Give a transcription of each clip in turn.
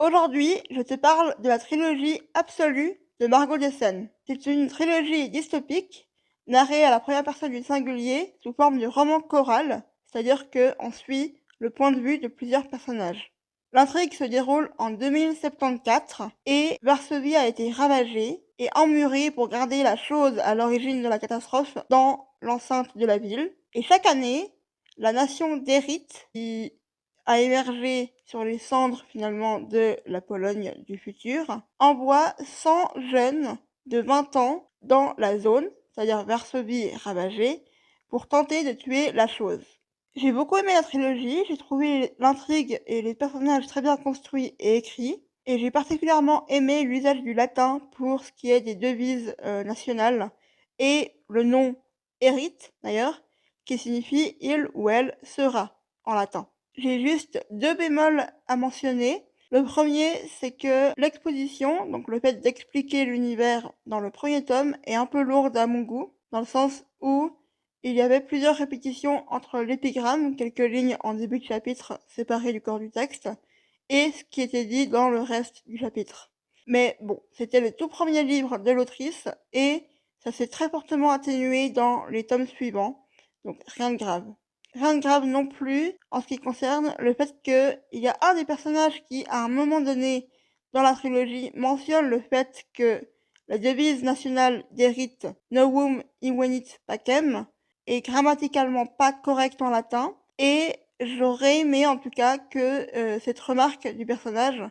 Aujourd'hui, je te parle de la trilogie absolue de Margot Dessen. C'est une trilogie dystopique, narrée à la première personne du singulier sous forme de roman choral, c'est-à-dire qu'on suit le point de vue de plusieurs personnages. L'intrigue se déroule en 2074 et Varsovie a été ravagée et emmurée pour garder la chose à l'origine de la catastrophe dans l'enceinte de la ville. Et chaque année, la nation d'Erit, qui a émergé sur les cendres finalement de la Pologne du futur, envoie 100 jeunes de 20 ans dans la zone, c'est-à-dire Varsovie ravagée, pour tenter de tuer la chose. J'ai beaucoup aimé la trilogie, j'ai trouvé l'intrigue et les personnages très bien construits et écrits, et j'ai particulièrement aimé l'usage du latin pour ce qui est des devises nationales, et le nom Erit d'ailleurs, qui signifie il ou elle sera en latin. J'ai juste 2 bémols à mentionner. Le premier, c'est que l'exposition, donc le fait d'expliquer l'univers dans le premier tome, est un peu lourde à mon goût, dans le sens où il y avait plusieurs répétitions entre l'épigramme, quelques lignes en début de chapitre séparées du corps du texte, et ce qui était dit dans le reste du chapitre. Mais bon, c'était le tout premier livre de l'autrice, et ça s'est très fortement atténué dans les tomes suivants, donc rien de grave. Rien de grave non plus en ce qui concerne le fait qu'il y a un des personnages qui, à un moment donné dans la trilogie, mentionne le fait que la devise nationale d'Erit, Novum Invenit Pacem, est grammaticalement pas correcte en latin, et j'aurais aimé en tout cas que cette remarque du personnage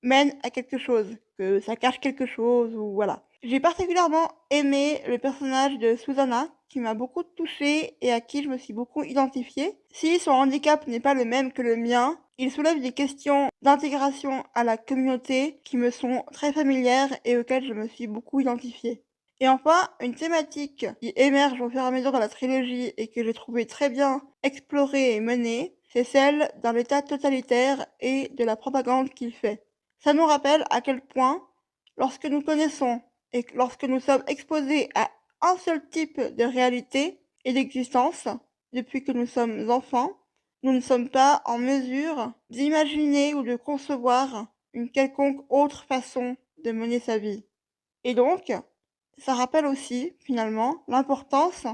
mène à quelque chose, que ça cache quelque chose, ou voilà. J'ai particulièrement aimé le personnage de Susanna, qui m'a beaucoup touchée et à qui je me suis beaucoup identifiée. Si son handicap n'est pas le même que le mien, il soulève des questions d'intégration à la communauté qui me sont très familières et auxquelles je me suis beaucoup identifiée. Et enfin, une thématique qui émerge au fur et à mesure de la trilogie et que j'ai trouvé très bien explorée et menée, c'est celle d'un État totalitaire et de la propagande qu'il fait. Ça nous rappelle à quel point, lorsque nous connaissons et lorsque nous sommes exposés à un seul type de réalité et d'existence, depuis que nous sommes enfants, nous ne sommes pas en mesure d'imaginer ou de concevoir une quelconque autre façon de mener sa vie. Et donc, ça rappelle aussi, finalement, l'importance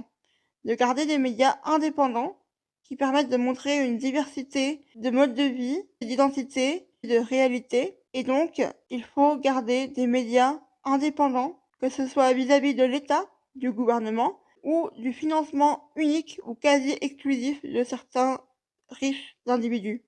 de garder des médias indépendants qui permettent de montrer une diversité de modes de vie, d'identité, de réalité. Et donc, il faut garder des médias indépendants, que ce soit vis-à-vis de l'État, du gouvernement, ou du financement unique ou quasi exclusif de certains riches individus.